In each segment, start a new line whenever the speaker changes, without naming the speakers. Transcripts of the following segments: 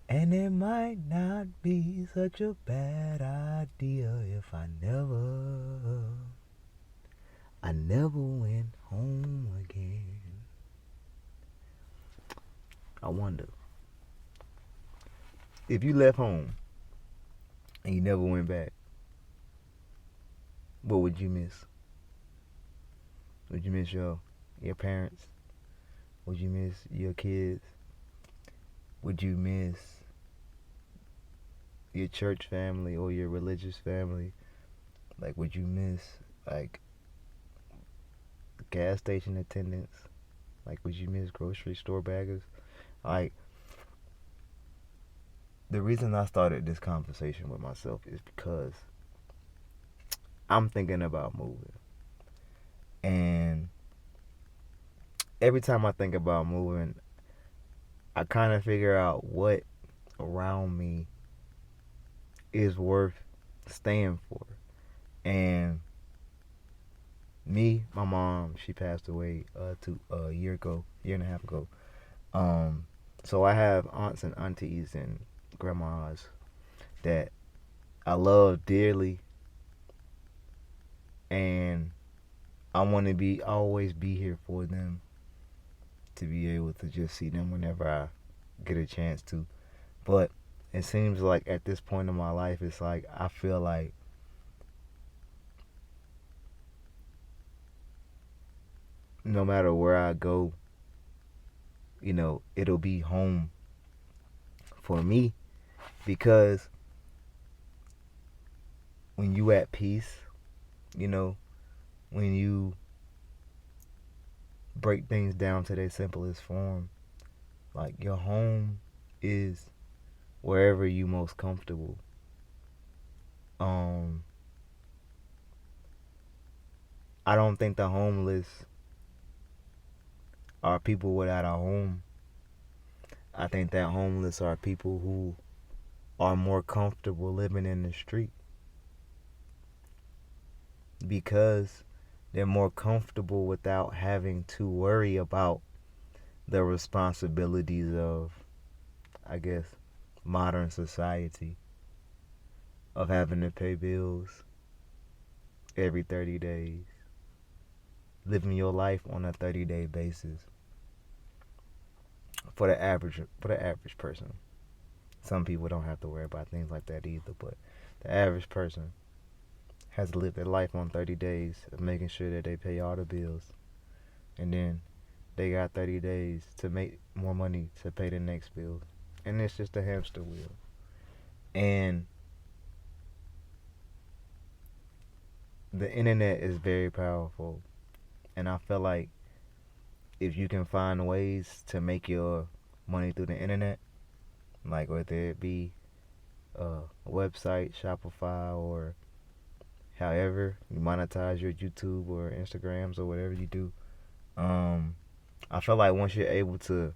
And it might not be such a bad idea if I never went home again. I wonder, if you left home and you never went back, what would you miss? Would you miss your parents? Would you miss your kids? Would you miss your church family or your religious family? Like, would you miss, like, gas station attendants? Like, would you miss grocery store baggers? Like, the reason I started this conversation with myself is because I'm thinking about moving. And every time I think about moving, I kind of figure out what around me is worth staying for. And me, my mom, she passed away a year ago, year and a half ago. Um, so I have aunts and aunties and grandmas that I love dearly, and I want to be always be here for them, to be able to just see them whenever I get a chance to. But it seems like at this point in my life, it's like I feel like no matter where I go, it'll be home for me, because when you at peace, you know, when you break things down to their simplest form, like your home is wherever you most comfortable. Um, I don't think the homeless are people without a home. I think that homeless are people who are more comfortable living in the street because they're more comfortable without having to worry about the responsibilities of, I guess, modern society, of having to pay bills every 30 days, living your life on a 30-day basis for the average person. Some people don't have to worry about things like that either, but the average person has to live their life on 30 days of making sure that they pay all the bills, and then they got 30 days to make more money to pay the next bill. And it's just a hamster wheel. And the internet is very powerful. And I feel like if you can find ways to make your money through the internet, like whether it be a website, Shopify, or however you monetize your YouTube or Instagrams or whatever you do, I feel like once you're able to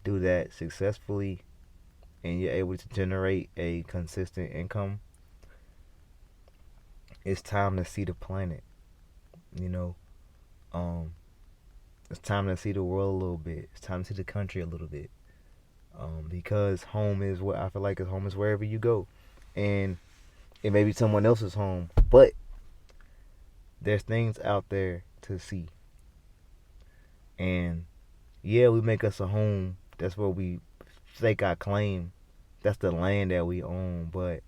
do that successfully and you're able to generate a consistent income, it's time to see the planet. You know, um, it's time to see the world a little bit. It's time to see the country a little bit. Because home is what I feel like is home is wherever you go, and it may be someone else's home, but there's things out there to see. And yeah, we make us a home. That's where we stake our claim. That's the land that we own, but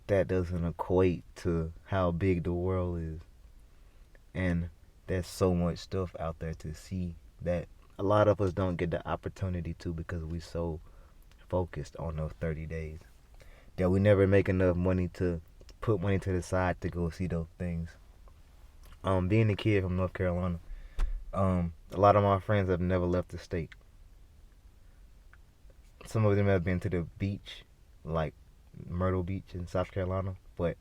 that doesn't equate to how big the world is. And there's so much stuff out there to see that a lot of us don't get the opportunity to because we so focused on those 30 days that we never make enough money to put money to the side to go see those things. Being a kid from North Carolina, a lot of my friends have never left the state. Some of them have been to the beach, like Myrtle Beach in South Carolina, but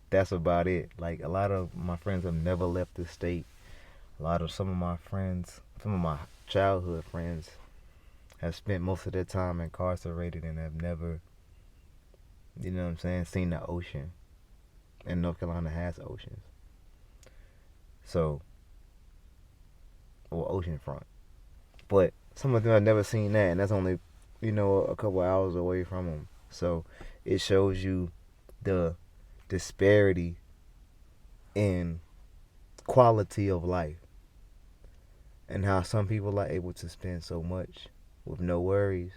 that's about it. Like, a lot of my friends have never left the state. Some of my childhood friends, have spent most of their time incarcerated and have never, seen the ocean. And North Carolina has oceans. So or oceanfront. But some of them I've never seen that, and that's only, a couple hours away from them. So it shows you the disparity in quality of life and how some people are able to spend so much with no worries,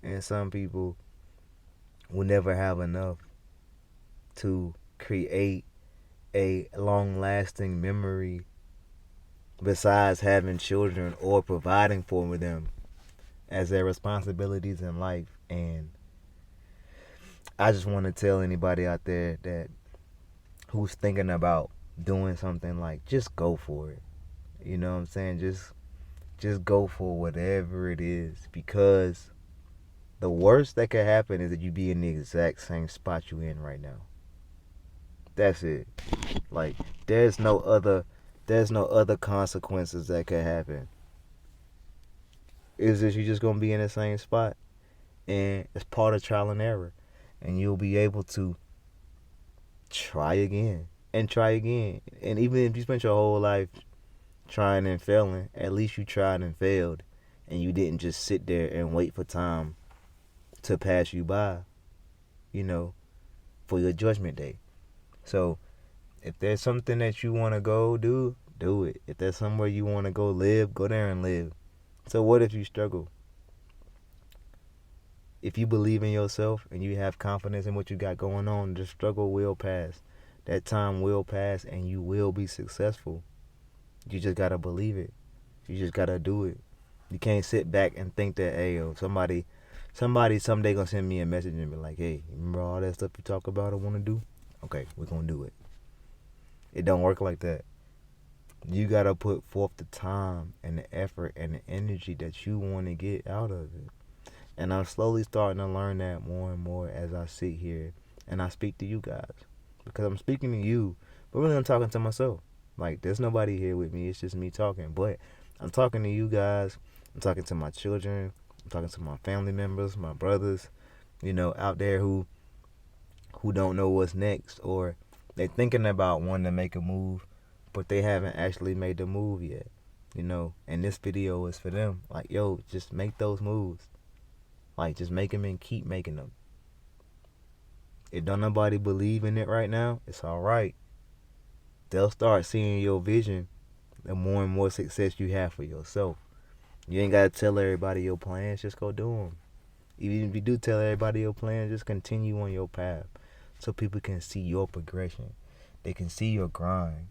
and some people will never have enough to create a long lasting memory besides having children or providing for them as their responsibilities in life. And I just want to tell anybody out there that who's thinking about doing something, like, just go for it. You know what I'm saying? Just go for whatever it is, because the worst that could happen is that you be in the exact same spot you in right now. That's it. Like, there's no other consequences that could happen. Is this you just gonna be in the same spot, and it's part of trial and error, and you'll be able to try again and try again. And even if you spent your whole life trying and failing, at least you tried and failed, and you didn't just sit there and wait for time to pass you by, for your judgment day. So if there's something that you want to go do it. If there's somewhere you want to go live, go there and live. So what if you struggle? If you believe in yourself and you have confidence in what you got going on, the struggle will pass. That time will pass and you will be successful. You just got to believe it. You just got to do it. You can't sit back and think that, hey, somebody someday gonna send me a message and be like, hey, remember all that stuff you talk about or want to do? Okay, we're gonna do it. It don't work like that. You gotta put forth the time and the effort and the energy that you want to get out of it. And I'm slowly starting to learn that more and more as I sit here and I speak to you guys. Because I'm speaking to you, but really I'm talking to myself. Like, there's nobody here with me. It's just me talking. But I'm talking to you guys. I'm talking to my children. I'm talking to my family members, my brothers, out there who don't know what's next, or they're thinking about wanting to make a move, but they haven't actually made the move yet. And this video is for them. Like, yo, just make those moves. Like, just make them and keep making them. If don't nobody believe in it right now, it's all right. They'll start seeing your vision, the more and more success you have for yourself. You ain't got to tell everybody your plans. Just go do them. Even if you do tell everybody your plans, just continue on your path so people can see your progression. They can see your grind.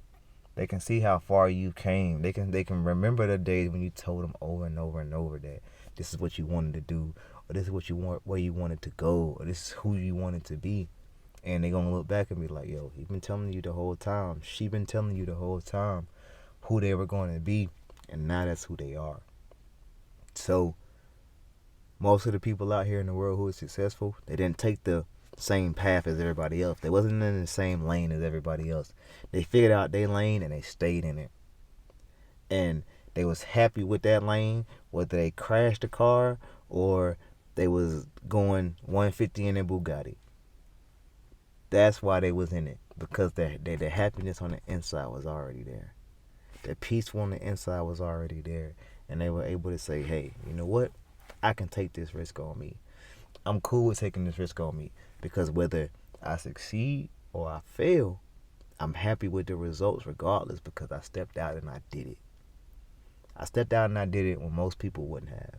They can see how far you came. They can remember the days when you told them over and over and over that this is what you wanted to do, or this is what you want, where you wanted to go, or this is who you wanted to be. And they're going to look back and be like, yo, he been telling you the whole time. She been telling you the whole time who they were going to be, and now that's who they are. So most of the people out here in the world who are successful, they didn't take the same path as everybody else. They wasn't in the same lane as everybody else. They figured out their lane and they stayed in it. And they was happy with that lane, whether they crashed the car or they was going 150 in their Bugatti. That's why they was in it, because their happiness on the inside was already there. Their peace on the inside was already there. And they were able to say, hey, you know what? I can take this risk on me. I'm cool with taking this risk on me, because whether I succeed or I fail, I'm happy with the results regardless, because I stepped out and I did it. I stepped out and I did it when most people wouldn't have.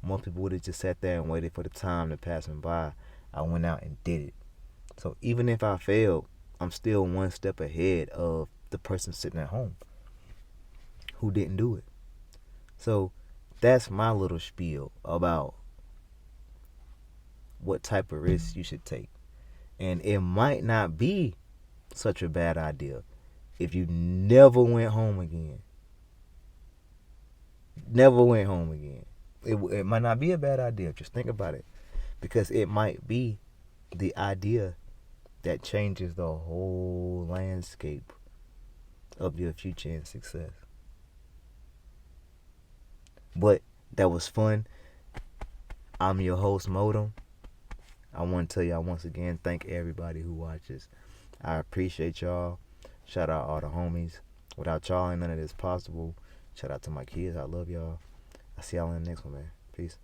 Most people would have just sat there and waited for the time to pass me by. I went out and did it. So even if I failed, I'm still one step ahead of the person sitting at home who didn't do it. So that's my little spiel about what type of risks you should take. And it might not be such a bad idea if you never went home again. Never went home again. It might not be a bad idea. Just think about it. Because it might be the idea that changes the whole landscape of your future and success. But that was fun. I'm your host, Modem. I want to tell y'all once again, thank everybody who watches. I appreciate y'all. Shout out all the homies. Without y'all, ain't none of this possible. Shout out to my kids. I love y'all. I see y'all in the next one, man. Peace.